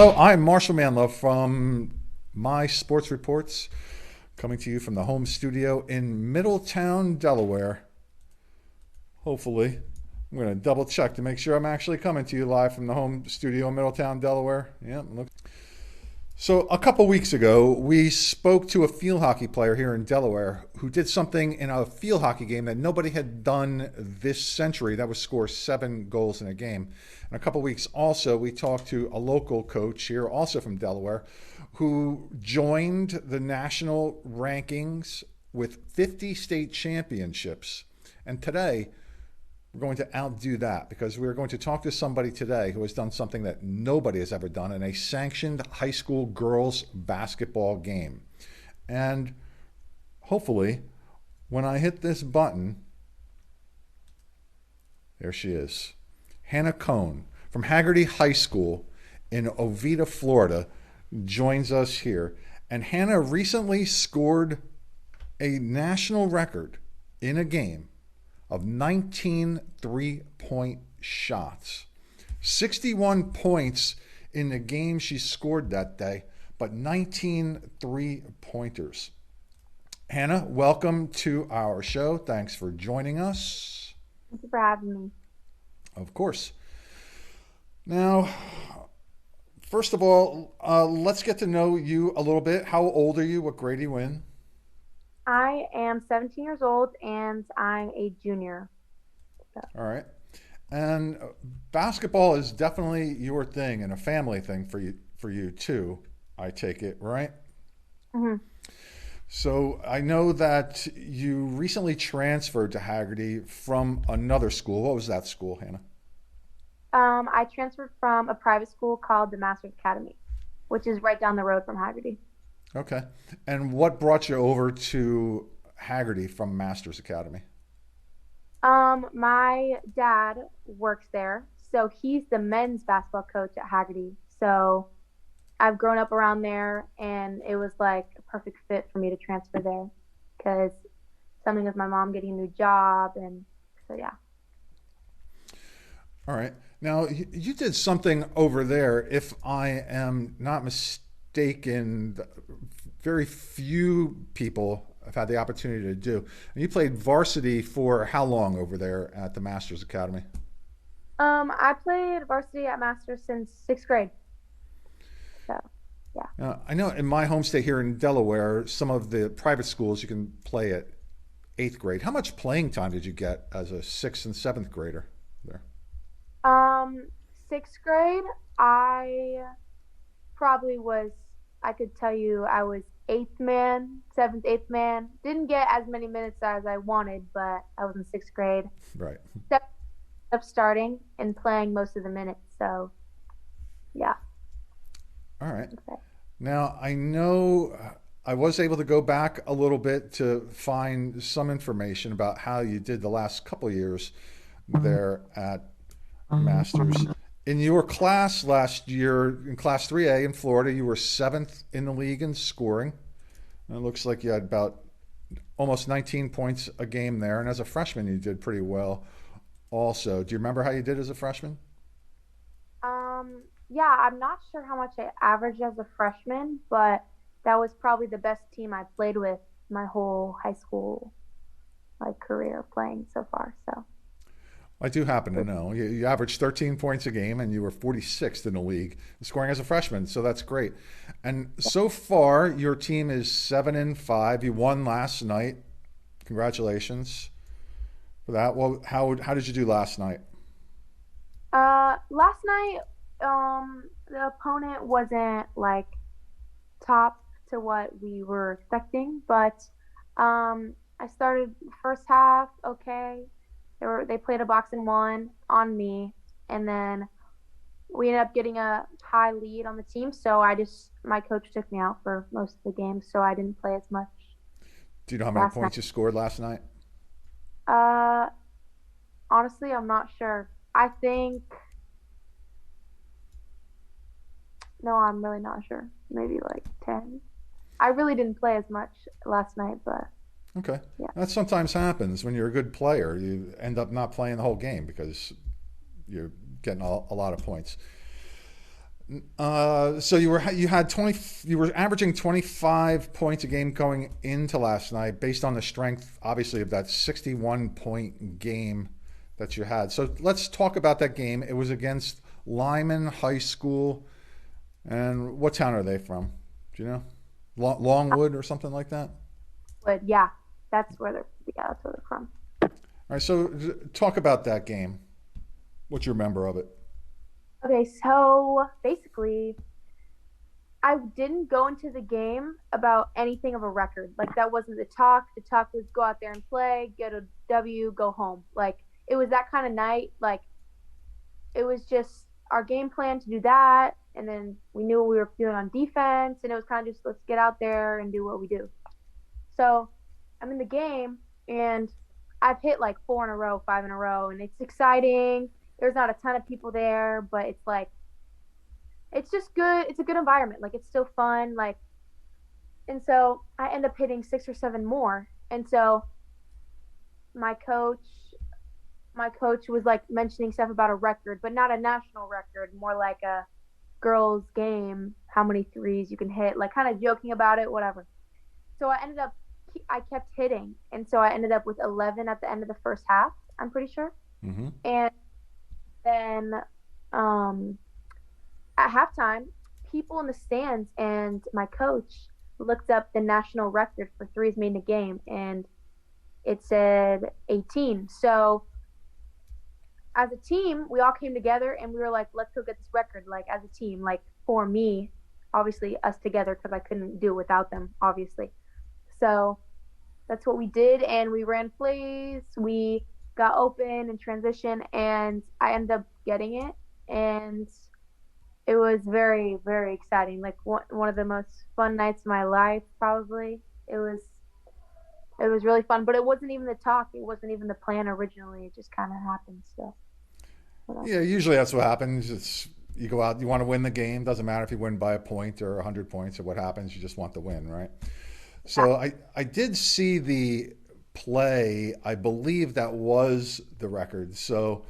Hello, I'm Marshal Manlove from My Sports Reports, coming to you from the home studio in Middletown, Delaware. Hopefully, I'm going to double check to make sure I'm actually coming to you live from the home studio in Middletown, Delaware. Yeah, look. So a couple weeks ago, we spoke to a field hockey player here in Delaware who did something in a field hockey game that nobody had done this century. That was score 7 goals in a game. And a couple weeks also, we talked to a local coach here, also from Delaware, who joined the national rankings with 50 state championships. And today, we're going to outdo that because we're going to talk to somebody today who has done something that nobody has ever done in a sanctioned high school girls basketball game. And hopefully, when I hit this button, there she is. Hannah Kohn from Hagerty High School in Ovieda, Florida, joins us here. And Hannah recently scored a national record in a game of 19 three-point shots. 61 points in the game she scored that day, but 19 three-pointers. Hannah, welcome to our show. Thanks for joining us. Thank you for having me. Of course. Now, first of all, let's get to know you a little bit. How old are you? What grade are you in? I am 17 years old and I'm a junior. So, All right. And basketball is definitely your thing and a family thing for you too, I take it, right? mhm. So I know that you recently transferred to Hagerty from another school. What was that school, Hannah? I transferred from a private school called the Masters Academy, which is right down the road from Hagerty. Okay. And what brought you over to Hagerty from Masters Academy? My dad works there, so he's the men's basketball coach at Hagerty. So I've grown up around there, and it was like a perfect fit for me to transfer there because something with my mom getting a new job, and so yeah. All right. Now, you did something over there, if I am not mistaken, very few people have had the opportunity to do. And you played varsity for how long over there at the Masters Academy? I played varsity at Masters since sixth grade. So yeah. I know in my home state here in Delaware, some of the private schools you can play at eighth grade. How much playing time did you get as a sixth and seventh grader there? Um, Sixth grade, I probably was, I could tell you I was eighth man, seventh, eighth man. Didn't get as many minutes as I wanted, but I was in sixth grade. Right. Stepped up starting and playing most of the minutes. So, yeah. All right. Okay. Now, I know I was able to go back a little bit to find some information about how you did the last couple years there at Masters. In your class last year, in Class 3A in Florida, you were seventh in the league in scoring. And it looks like you had about almost 19 points a game there. And as a freshman, you did pretty well also. Do you remember how you did as a freshman? Yeah, I'm not sure how much I averaged as a freshman, but that was probably the best team I played with my whole high school like career playing so far. So, I do happen to know. You averaged 13 points a game and you were 46th in the league scoring as a freshman. So that's great. And so far, your team is 7-5. You won last night. Congratulations for that. Well, how did you do last night? last night, the opponent wasn't like top to what we were expecting, but I started first half okay. They played a box and one on me, and then we ended up getting a high lead on the team. So my coach took me out for most of the game, so I didn't play as much Do you know how many last night. points you scored last night? Uh, Honestly, I'm not sure. I think no, I'm really not sure. Maybe like 10. I really didn't play as much last night, but Okay. yeah. That sometimes happens when you're a good player. You end up not playing the whole game because you're getting a lot of points. So you were averaging 25 points a game going into last night, based on the strength, obviously, of that 61-point game that you had. So let's talk about that game. It was against Lyman High School, and what town are they from? Do you know? Longwood or something like that. But yeah, that's where they're from. All right. So talk about that game. What you remember of it? Okay, so basically, I didn't go into the game about anything of a record. Like that wasn't the talk. The talk was go out there and play, get a W, go home. Like it was that kind of night. Like it was just our game plan to do that, and then we knew what we were doing on defense, and it was kind of just let's get out there and do what we do. So I'm in the game, and I've hit like four in a row, five in a row, and it's exciting. There's not a ton of people there, but it's like it's just good. It's a good environment. Like it's still fun. Like and so I end up hitting six or seven more. And so my coach my coach was like mentioning stuff about a record, but not a national record, more like a girls game, how many threes you can hit, like kind of joking about it, whatever. So I kept hitting, and so I ended up with 11 at the end of the first half. I'm pretty sure. Mm-hmm. And then um, at halftime, people in the stands and my coach looked up the national record for threes made in a game, and it said 18. So as a team, we all came together and we were like, let's go get this record, like as a team, like for me, obviously us together because I couldn't do it without them, obviously. So that's what we did, and we ran plays. We got open and transition, and I ended up getting it, and it was very, very exciting. Like one of the most fun nights of my life, probably. It was really fun, but it wasn't even the talk. It wasn't even the plan originally. It just kind of happened. So, Yeah, usually that's what happens. It's you go out, you want to win the game. Doesn't matter if you win by a point or 100 points or what happens. You just want to win, right? yeah. So I did see the play. I believe that was the record. So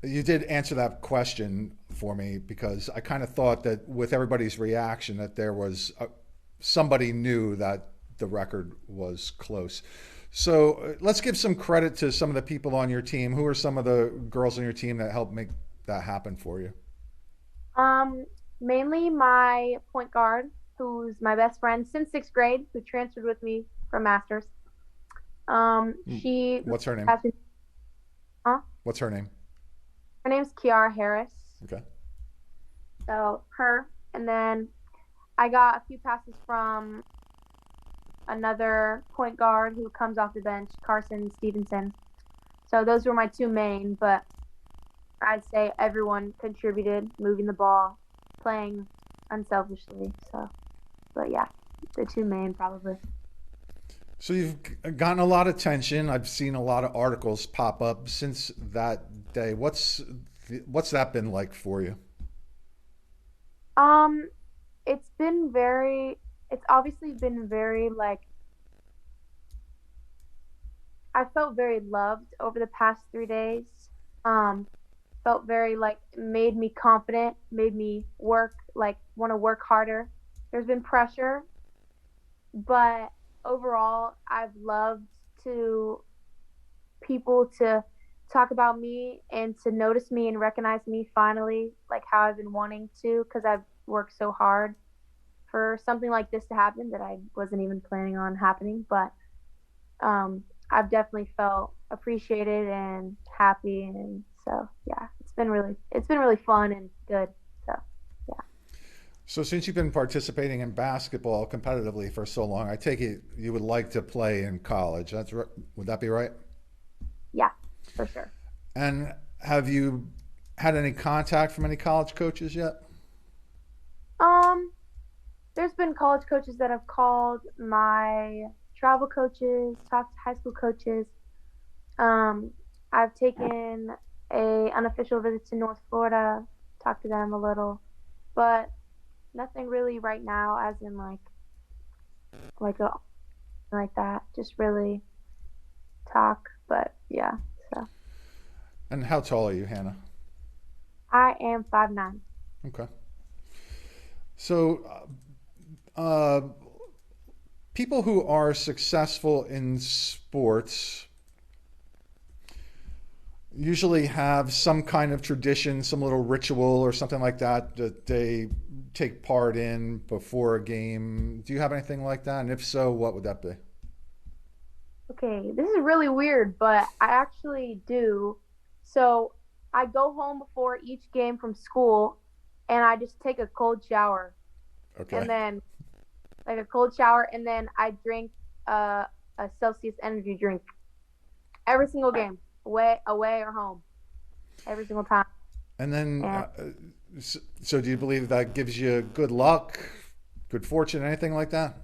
you did answer that question for me because I kind of thought that with everybody's reaction that there was somebody knew that the record was close. So let's give some credit to some of the people on your team. Who are some of the girls on your team that helped make that happen for you? Um, Mainly my point guard, who's my best friend since sixth grade, who transferred with me from Masters. She What's her name? has been, huh? What's her name? Her name's Kiara Harris. Okay. So her, and then I got a few passes from another point guard who comes off the bench, Carson Stevenson. So those were my two main, but I'd say everyone contributed, moving the ball, playing unselfishly. So, but yeah, the two main probably. So you've gotten a lot of attention. I've seen a lot of articles pop up since that day. What's that been like for you? Um, it's been very. It's obviously been very like I felt very loved over the past 3 days. Um, Felt very like made me confident, made me work like want to work harder. There's been pressure, but overall, I've loved to people to talk about me and to notice me and recognize me finally, like how I've been wanting to, because I've worked so hard for something like this to happen that I wasn't even planning on happening. But I've definitely felt appreciated and happy, and so yeah, it's been really fun and good. So yeah. So since you've been participating in basketball competitively for so long, I take it you would like to play in college. Would that be right? Yeah, for sure. And have you had any contact from any college coaches yet? Um, there's been college coaches that have called my travel coaches, talked to high school coaches. Um, I've taken a unofficial visit to North Florida, talked to them a little, but nothing really right now, as in like a like that. Just really talk, but yeah. So And how tall are you, Hannah? I am 5'9". Okay. So, uh, people who are successful in sports usually have some kind of tradition, some little ritual or something like that that they take part in before a game. Do you have anything like that? And if so, what would that be? Okay, this is really weird, but I actually do. So I go home before each game from school and I just take a cold shower Okay. and then like a cold shower and then I drink a Celsius energy drink every single game, away or home, every single time. And then, And so do you believe that gives you good luck, good fortune, anything like that?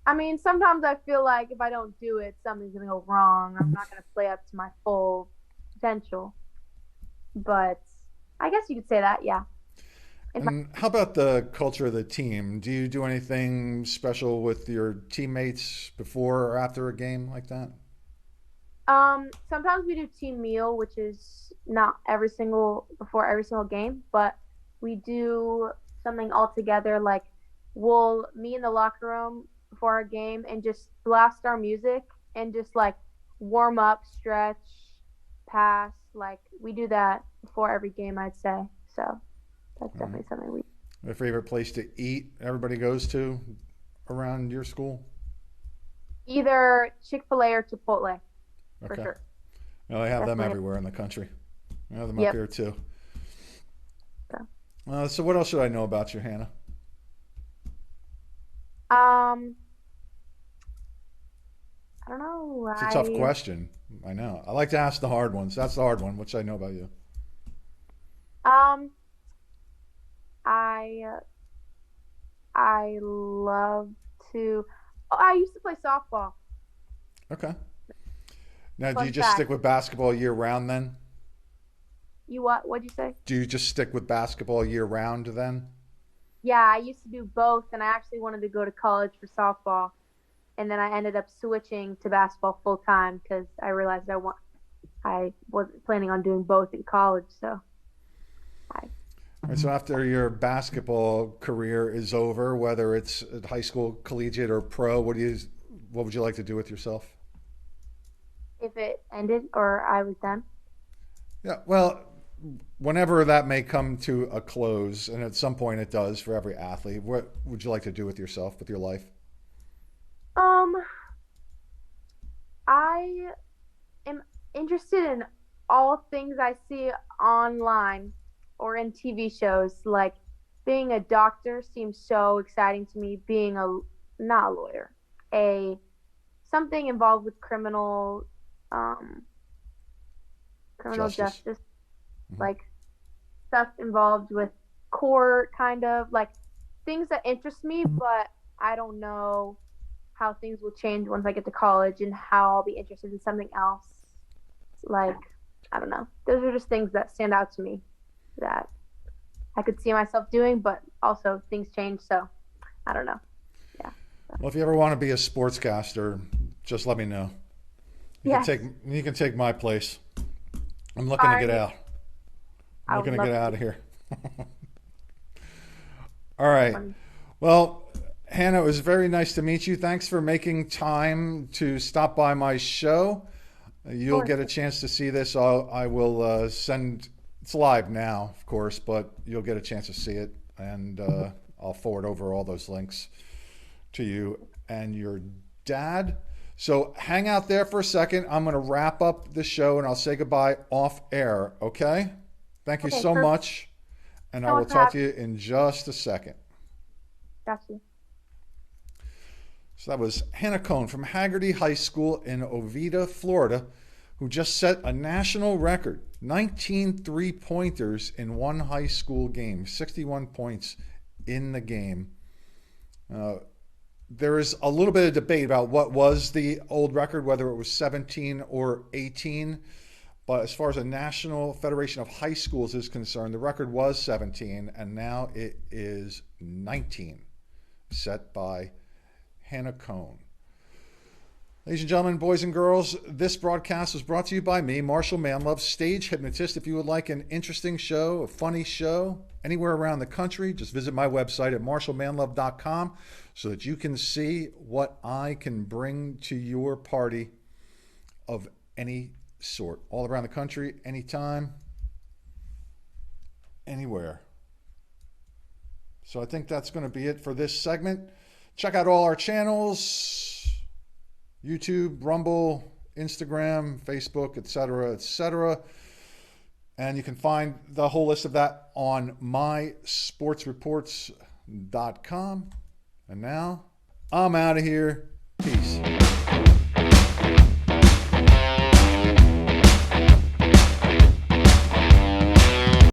I mean, sometimes I feel like if I don't do it, something's gonna go wrong. I'm not gonna play up to my full potential. But I guess you could say that, yeah. If And how about the culture of the team? Do you do anything special with your teammates before or after a game like that? Sometimes we do team meal, which is not every single before every single game, but we do something all together. Like we'll meet in the locker room before our game and just blast our music and just like warm up, stretch, pass. Like we do that before every game, I'd say. So that's All right. definitely something we A favorite place to eat everybody goes to around your school? either Chick-fil-A or Chipotle for Okay. sure. Well, they have them Definitely. everywhere in the country. We have them up Yep. here too. So, So what else should I know about you, Hannah? um, I don't know. It's a tough question. I know. I like to ask the hard ones. That's the hard one. What should I know about you? Um, I I love to. Oh, I used to play softball. Okay. Now, do you Fun just fact. stick with basketball year round then? You what? What'd you say? Do you just stick with basketball year round then? Yeah, I used to do both, and I actually wanted to go to college for softball, and then I ended up switching to basketball full time because I realized I wasn't planning on doing both in college. So I All right, so after your basketball career is over, whether it's at high school, collegiate, or pro, what would you like to do with yourself? if it ended or I was done. Yeah, well, whenever that may come to a close, and at some point it does for every athlete, what would you like to do with yourself, with your life? Um, I am interested in all things I see online or in TV shows. Like being a doctor seems so exciting to me. Being a not a lawyer, a something involved with um, criminal Justice. justice, Hmm. like stuff involved with court, kind of like things that interest me. But I don't know how things will change once I get to college and how I'll be interested in something else. Like, I don't know. Those are just things that stand out to me that I could see myself doing, but also things change. So I don't know. Yeah. So, Well, if you ever want to be a sportscaster, just let me know. You can yes. take you can take my place. I'm looking to get I out. I'm I looking would to love get to out be of here. All right. one. Well, Hannah, it was very nice to meet you. Thanks for making time to stop by my show. Of You'll course. get a chance to see this. I will send. It's live now, of course, but you'll get a chance to see it, and I'll forward over all those links to you and your dad. So hang out there for a second. I'm going to wrap up the show, and I'll say goodbye off air. Okay? Thank you Okay, so perfect. much, and I So will much for talk to having you me. in just a second. Got you. So that was Hannah Kohn from Hagerty High School in Ovieda, Florida, who just set a national record 19 3-pointers in one high school game, 61 points in the game. Uh, there is a little bit of debate about what was the old record, whether it was 17 or 18. But as far as the National Federation of High Schools is concerned, the record was 17, and now it is 19, set by Hannah Kohn. Ladies and gentlemen, boys and girls, this broadcast was brought to you by me, Marshal Manlove, stage hypnotist. If you would like an interesting show, a funny show, anywhere around the country, just visit my website at marshalmanlove.com so that you can see what I can bring to your party of any sort, all around the country, anytime, anywhere. So I think that's going to be it for this segment. Check out all our channels. YouTube, Rumble, Instagram, Facebook, etc., etc. And you can find the whole list of that on mysportsreports.com. And now, I'm out of here. Peace.